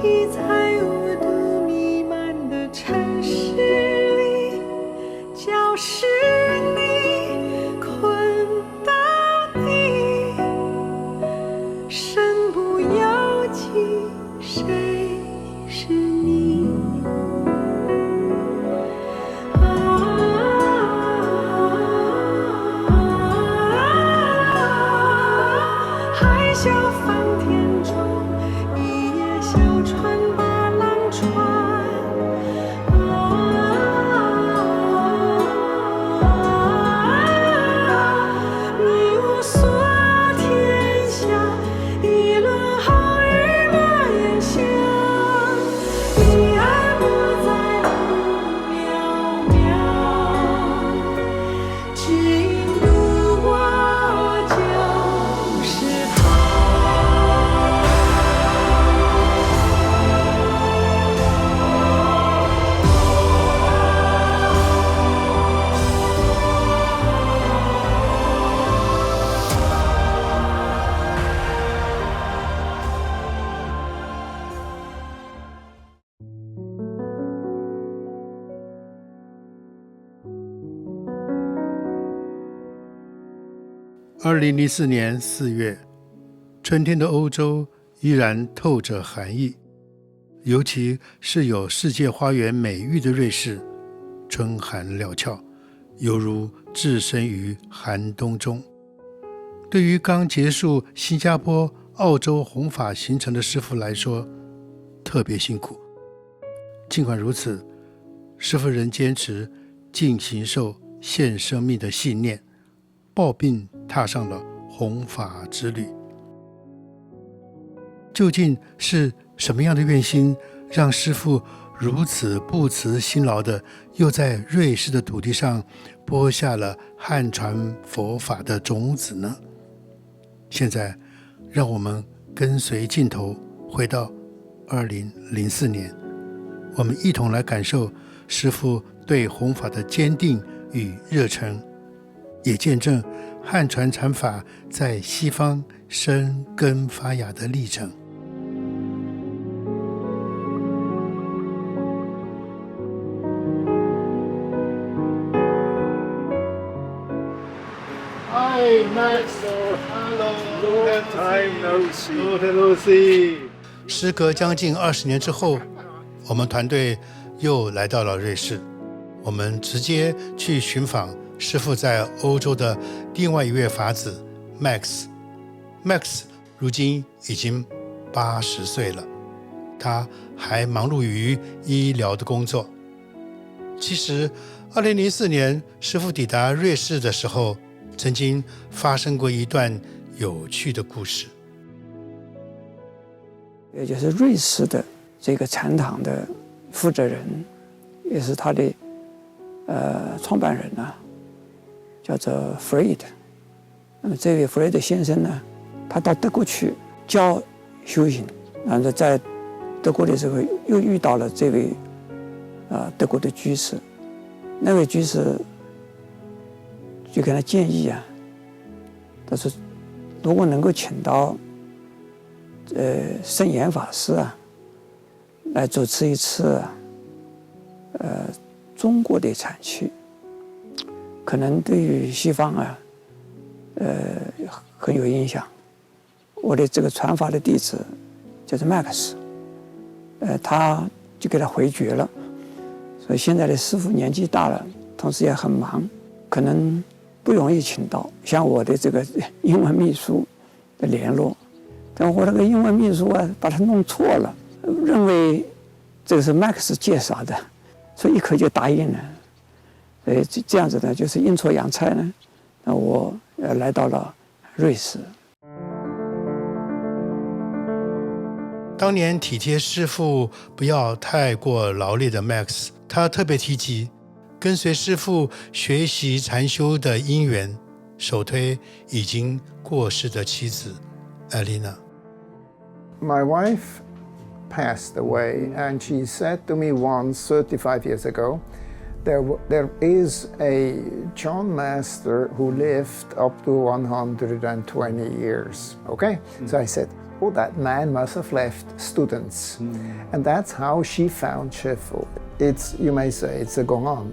已在无度弥漫的城市里，就是你困到底，身不由己，谁是你？海啸翻天中，一叶小船把浪穿。你无所天下，一轮好雨把烟霞。你爱不在乎渺渺，只因路过就是2004年4月，春天的欧洲依然透着寒意，尤其是有世界花园美誉的瑞士，春寒料峭，犹如置身于寒冬中。对于刚结束新加坡、澳洲弘法行程的师父来说，特别辛苦。尽管如此，师父仍坚持尽行受、献生命的信念，抱病踏上了弘法之旅。究竟是什么样的愿心，让师父如此不辞辛劳的又在瑞士的土地上播下了汉传佛法的种子呢？现在让我们跟随镜头回到2004年，我们一同来感受师父对弘法的坚定与热忱，也见证汉传禅法在西方生根发芽的历程。Hi, Max. Hello. Long time no see. Long time no see. 时隔将近20年之后，我们团队又来到了瑞士，我们直接去寻访师父在欧洲的另外一位法子 Max。 如今已经80岁了，他还忙碌于医疗的工作。其实2004年师父抵达瑞士的时候，曾经发生过一段有趣的故事。也就是瑞士的这个禅堂的负责人，也是他的创办人呢，叫做 Fred。 那么这位 Fred 先生呢，他到德国去教修行，然后在德国的时候又遇到了这位德国的居士，那位居士就给他建议啊，他说如果能够请到圣严法师啊来主持一次中国的禅期，可能对于西方啊很有影响。我的这个传法的弟子就是 Max， 他就给他回绝了。所以现在的师父年纪大了，同时也很忙，可能不容易请到。像我的这个英文秘书的联络，但我那个英文秘书啊，把它弄错了，认为这个是 Max 介绍的，所以一口就答应了。这样子呢，就是阴错阳差呢，那我来到了瑞士。当年体贴师父不要太过劳累的 Max， 他特别提及跟随师父学习禅修的因缘，首推已经过世的妻子 Alina。 My wife passed away, and she said to me once 35 years ago, there is a John Master who lived up to 120 years. Okay? So I said, oh, that man must have left students. And that's how she found Shifu. It's, you may say, it's a Gong'an,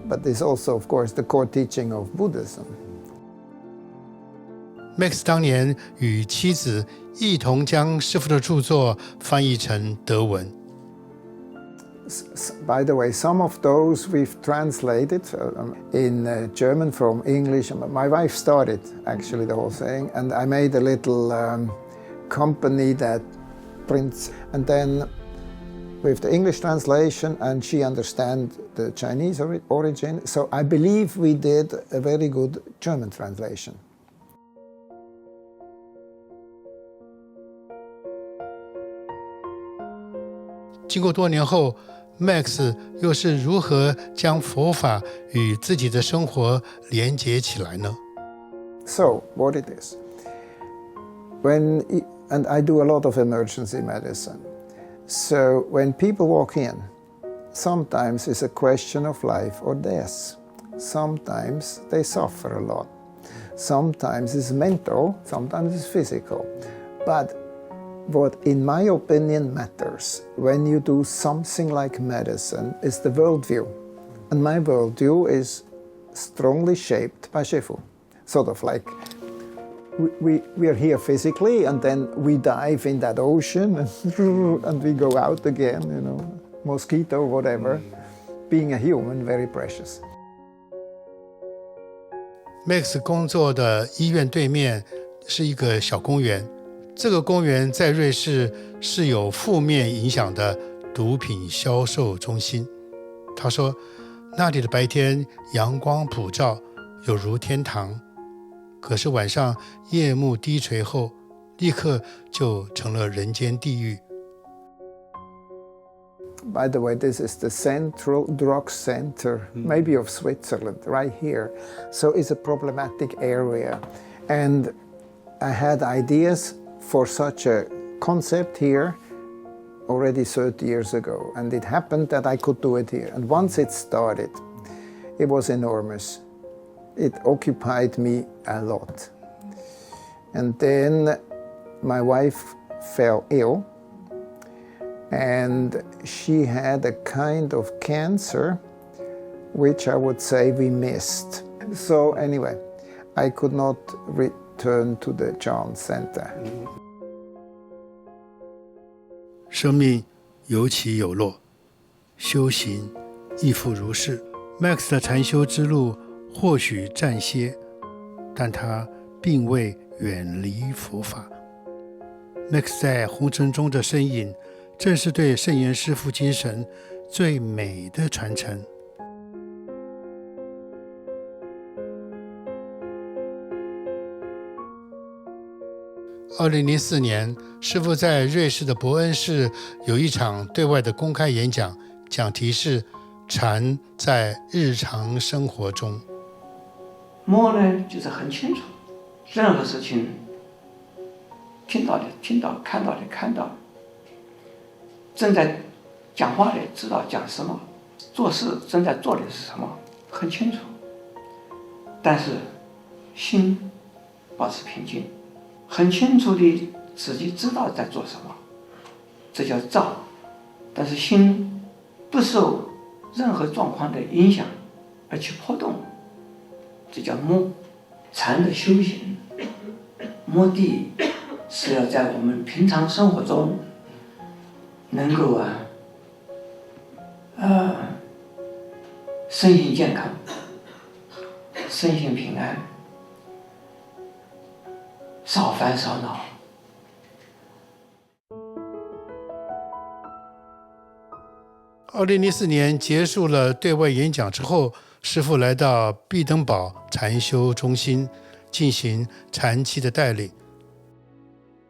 but there's also, of course, the core teaching of Buddhism. Max 当年与妻子一同将师父的著作翻译成德文。By the way, some of those we've translated in German from English. My wife started actually the whole thing, and I made a little company that prints, and then with the English translation, and she understands the Chinese origin. So I believe we did a very good German translation. 经过多年后 Max 又是如何将佛法与自己的生活连结起来呢？ So, what it is, and I do a lot of emergency medicine. So, when people walk in, sometimes it's a question of life or death. Sometimes they suffer a lot. Sometimes it's mental, sometimes it's physical. But what, in my opinion, matters when you do something like medicine is the worldview. And my worldview is strongly shaped by Shifu. Sort of like we are here physically, and then we dive in that ocean and we go out again, you know, mosquito, whatever. Being a human, very precious. Max 工作的医院对面是一个小公园，这个公园在瑞士是有负面影响的毒品销售中心。他说，那里的白天阳光普照，有如天堂，可是晚上夜幕低垂后，立刻就成了人间地狱。By the way, this is the central drug center, maybe of Switzerland, right here. So it's a problematic area. And I had ideas for such a concept here already 30 years ago. And it happened that I could do it here. And once it started, it was enormous. It occupied me a lot. And then my wife fell ill. And she had a kind of cancer, which I would say we missed. So anyway, I could not return to the John Center. 生命有起有落，修行亦复如是。Max 的禅修之路或许暂歇，但他并未远离佛法。Max 在红尘中的身影，正是对圣严师父精神最美的传承。2004年，师父在瑞士的伯恩市有一场对外的公开演讲，讲题是“禅在日常生活中”。摸呢，就是很清楚，任何事情，听到的听到，看到的看到。正在讲话的知道讲什么，做事正在做的是什么，很清楚。但是心保持平静，很清楚的自己知道在做什么，这叫照。但是心不受任何状况的影响而去波动，这叫摸。禅的修行，摸地是要在我们平常生活中能够身心健康，身心平安，少烦少恼。2004年结束了对外演讲之后，师父来到毕登堡禅修中心进行禅期的带领。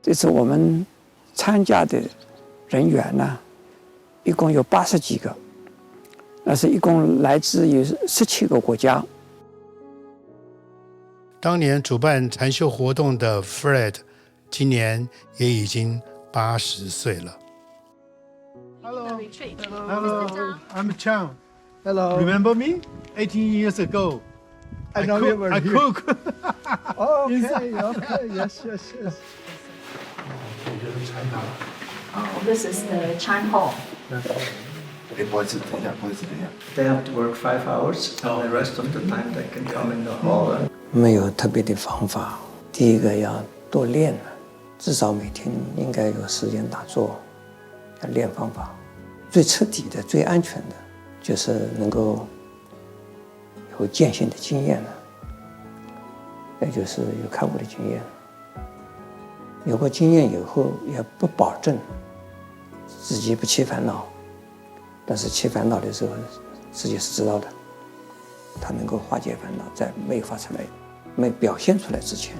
这次我们参加的人员呢，一共有80几个，那是一共来自于17个国家。当年主办禅修活动的 Fred， 今年也已经80岁了。Hello, hello, I'm Chang. Hello. Remember me? 18 years ago. I know you were I here. cook. Oh, okay, okay, yes. 禅堂。This is the Chan Hall. 不好意思，等一下，不好意思，等一下。 They have to work 5 hours, and the rest of the time they can come in the hall. 没有特别的方法。第一个要多练，至少每天应该有时间打坐，要练方法。最彻底的、最安全的，就是能够有践行的经验了，也就是有开悟的经验。有过经验以后，也不保证自己不起烦恼，但是起烦恼的时候，自己是知道的，他能够化解烦恼，在没有发出来、没表现出来之前，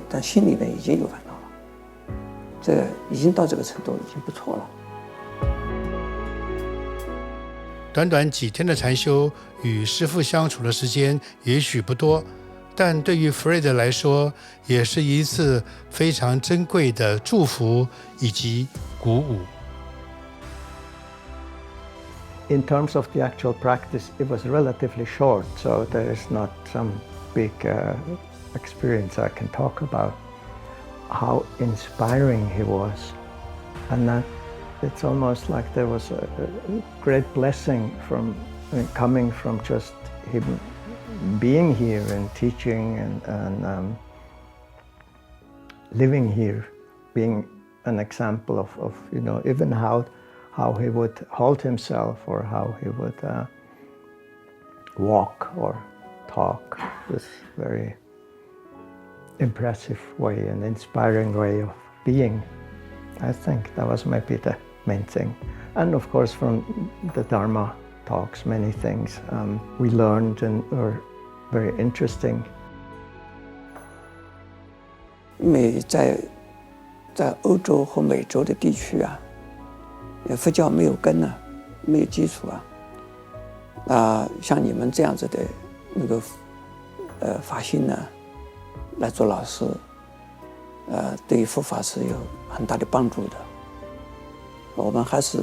但心里面已经有烦恼了，这已经到这个程度，已经不错了。短短几天的禅修，与师父相处的时间也许不多，但对于 Fred 来说，也是一次非常珍贵的祝福以及鼓舞。In terms of the actual practice, it was relatively short, so there is not some big experience I can talk about. How inspiring he was, and that it's almost like there was a great blessing from coming from just him being here and teaching and living here, being an example of even how he would hold himself or how he would walk or talk. This very impressive way and inspiring way of being. I think that was maybe the main thing. And of course from the Dharma talks, many things we learned and were very interesting. 因为在欧洲和美洲的地区啊，佛教没有根啊，没有基础啊，像你们这样子的那个法心呢，来做老师，对于佛法是有很大的帮助的。我们还是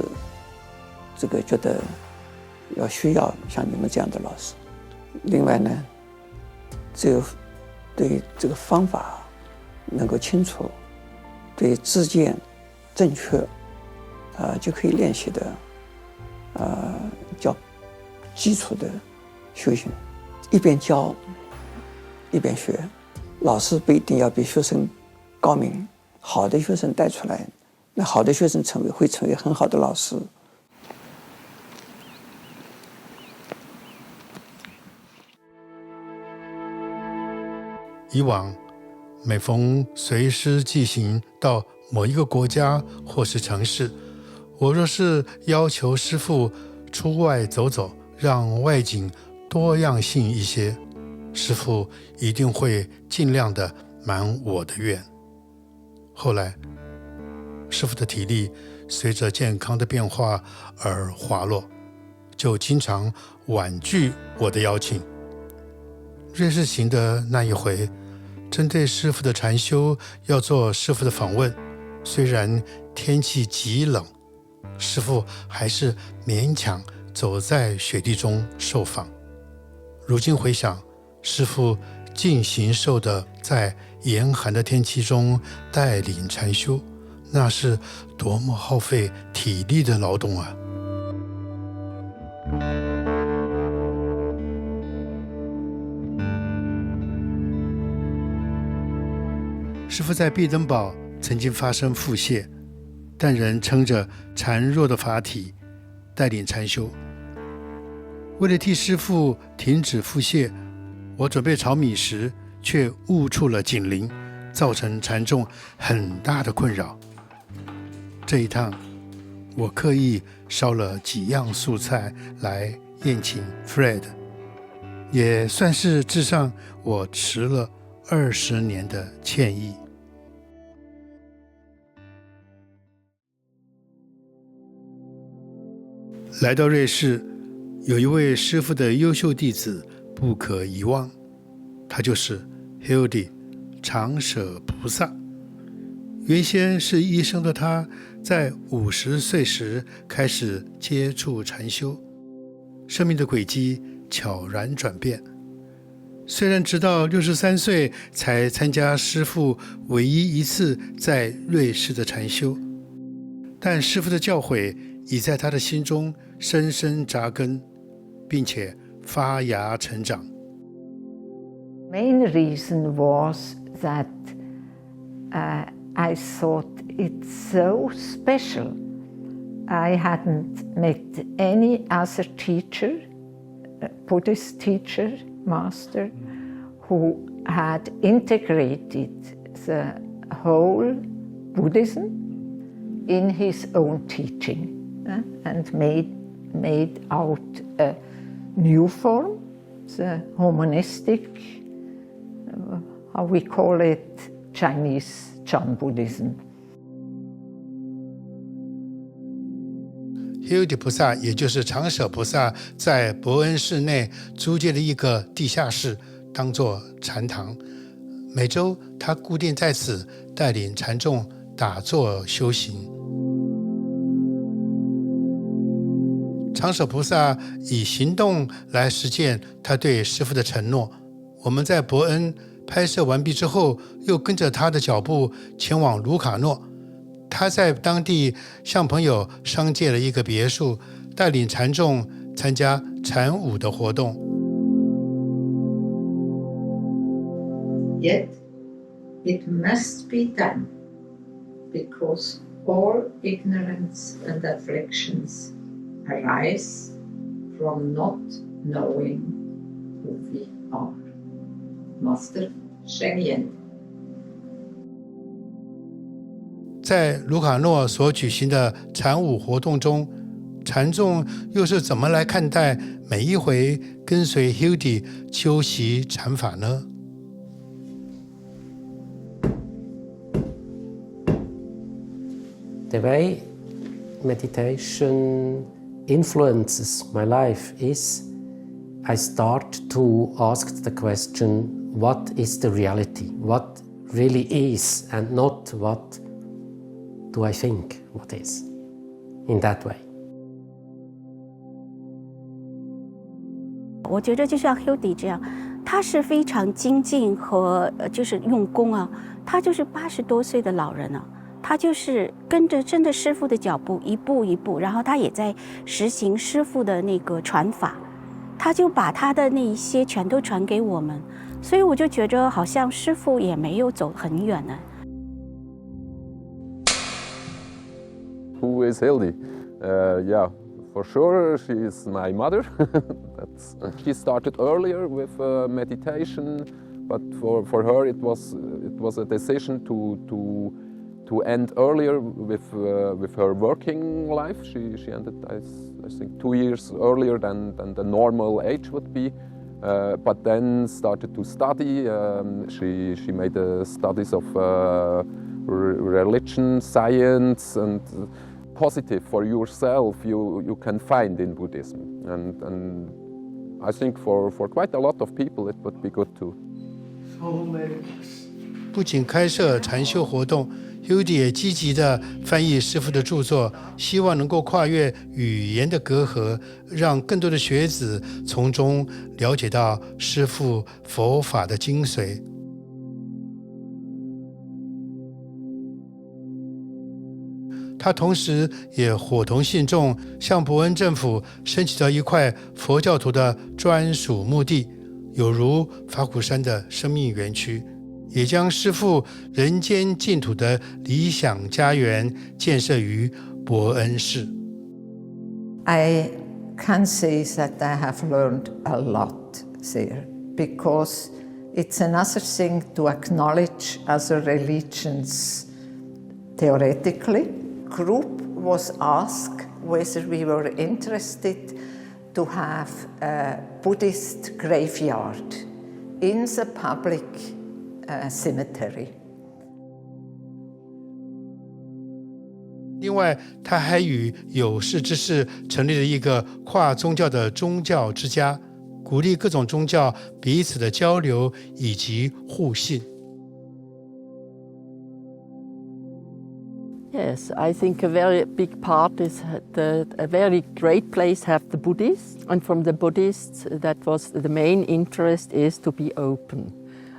这个觉得需要像你们这样的老师。另外呢，只有对这个方法能够清楚，对知见正确，就可以练习的，叫基础的修行。一边教，一边学。老师不一定要比学生高明，好的学生带出来，那好的学生会成为很好的老师。以往每逢随师寄行到某一个国家或是城市，我若是要求师父出外走走，让外景多样性一些，师父一定会尽量的满我的愿。后来师父的体力随着健康的变化而滑落，就经常婉拒我的邀请。瑞士行的那一回，针对师父的禅修要做师父的访问，虽然天气极冷，师父还是勉强走在雪地中受访。如今回想，师父尽形寿的在严寒的天气中带领禅修，那是多么耗费体力的劳动啊！师父在毕登堡曾经发生腹泻，但仍撑着孱弱的法体带领禅修。为了替师父停止腹泻，我准备炒米时却误触了警铃，造成禅众很大的困扰。这一趟我刻意烧了几样素菜来宴请 Fred， 也算是致上我迟了20年的歉意。来到瑞士，有一位师父的优秀弟子不可遗忘，他就是 Hildy 长舍菩萨。原先是医生的他，在50岁时开始接触禅修，生命的轨迹悄然转变。虽然直到63岁才参加师父唯一一次在瑞士的禅修，但师父的教诲已在他的心中深深扎根，并且发芽成长。Main reason was that I thought it's so special. I hadn't met any other teacher, Buddhist teacher, master, who had integrated the whole Buddhism in his own teaching and made out a new form, the humanistic, how we call it, Chinese Chan Buddhism. Hildy 菩萨，也就是长舍菩萨，在伯恩市内租借了一个地下室，当作禅堂。每周，他固定在此带领禅众打坐修行。长舍菩萨以行动来实践他对师父的承诺。我们在伯恩拍摄完毕之后，又跟着他的脚步前往卢卡诺。他在当地向朋友商借了一个别墅，带领禅众参加禅舞的活动。Yet it must be done, because all ignorance and afflictions arise from not knowing who we are. Master Sheng Yen。在卢卡诺所举行的禅舞活动中，禅众又是怎么来看待每一回跟随 Hildy 修习禅法呢？ The way meditation influences my life is I start to ask the question, what is the reality? What really is, and not what do I think what is, in that way. 我觉得就像 Hildy 这样，他是非常精进和就是用功啊，他就是80多岁的老人啊，他就是跟着真的师父的脚步一步一步，然后他也在实行师父的那个传法，他就把他的那一些全都传给我们，所以我就觉得好像师父也没有走很远呢。 Who is Hildy? Yeah, for sure she is my mother. She started earlier with meditation, but for her it was a decision to end earlier with her working life. She ended, I think, 2 years earlier than the normal age would be. But then started to study. She made studies of religion, science, and positive for yourself you can find in Buddhism. And I think for quite a lot of people it would be good too. 不仅开设禅修活动 ，Hildy 也积极地翻译师父的著作，希望能够跨越语言的隔阂，让更多的学子从中了解到师父佛法的精髓。他同时也伙同信众，向伯恩政府申请到一块佛教徒的专属墓地，有如法鼓山的生命园区，也将师父人间净土的理想家园建设于伯恩市。I can say that I have learned a lot there, because it's another thing to acknowledge other religions theoretically. Group was asked whether we were interested to have a Buddhist graveyard in the public cemetery. 另外，他还与有识之士成立了一个跨宗教的宗教之家，鼓励各种宗教彼此的交流以及互信。Yes, Yes, I think a very big part is a very great place have the Buddhists, and from the Buddhists that was the main interest is to be open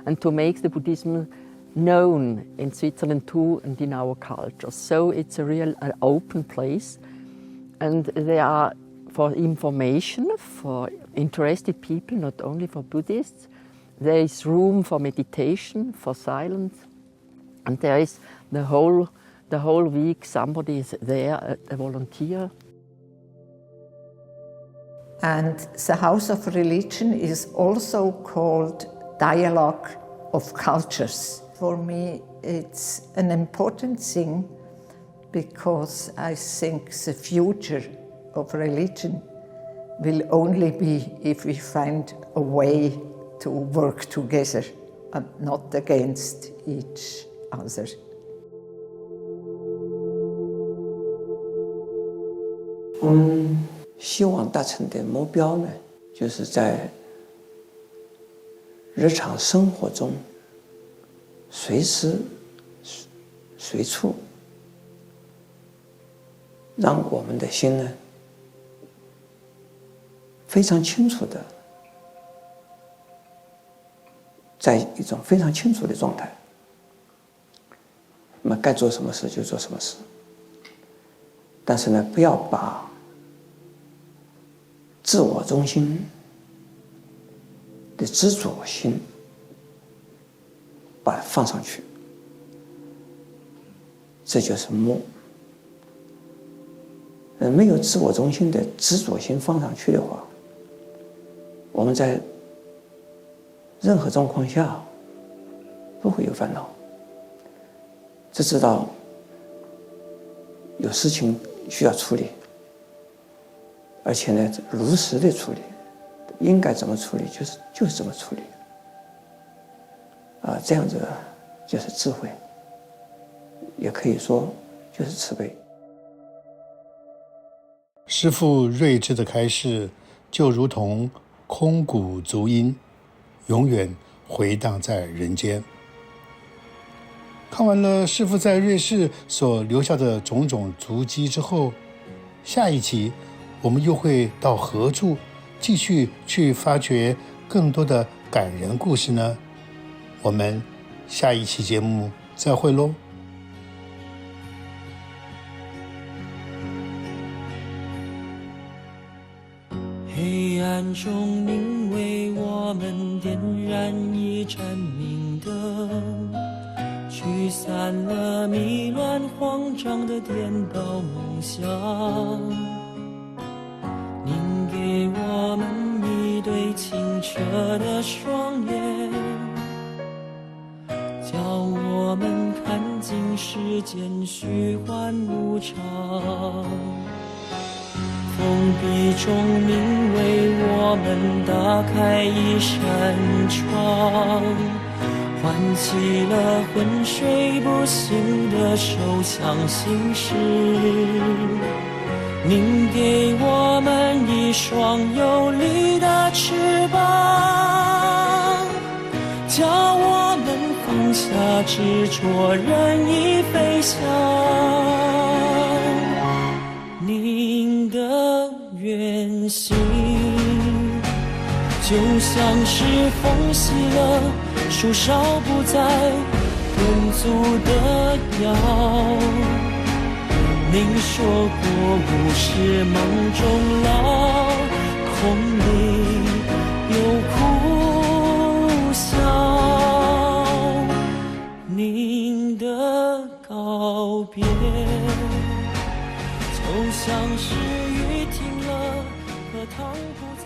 and to make the Buddhism known in Switzerland too and in our culture. So it's a real open place, and they are for information for interested people, not only for Buddhists. There is room for meditation, for silence, and there is the whole week somebody is there, a volunteer. And the House of Religion is also called Dialogue of Cultures. For me, it's an important thing because I think the future of religion will only be if we find a way to work together and not against each other. 我们希望达成的目标呢，就是在日常生活中随时随处，让我们的心呢非常清楚的，在一种非常清楚的状态。那么该做什么事就做什么事，但是呢，不要把自我中心的执着心把它放上去，这就是魔。没有自我中心的执着心放上去的话，我们在任何状况下不会有烦恼，只知道有事情需要处理，而且呢，如实的处理，应该怎么处理就是怎么处理，这样子就是智慧，也可以说就是慈悲。师父睿智的开示，就如同空谷足音，永远回荡在人间。看完了师父在瑞士所留下的种种足迹之后，下一集我们又会到何处继续去发掘更多的感人故事呢？我们下一期节目再会喽。黑暗中您为我们点燃一盏明灯，驱散了迷乱慌张的颠倒梦想。您给我们一对清澈的双眼，叫我们看尽世间虚幻无常。封闭中您为我们打开一扇窗，唤起了昏睡不醒的手相心事。您给我们一双有力的翅膀，叫我们放下执着，任意飞翔。您的远行就像是风息了，树梢不再顿足的摇。您说过物是梦中老，空里有哭笑。您的告别就像是雨停了，荷塘不再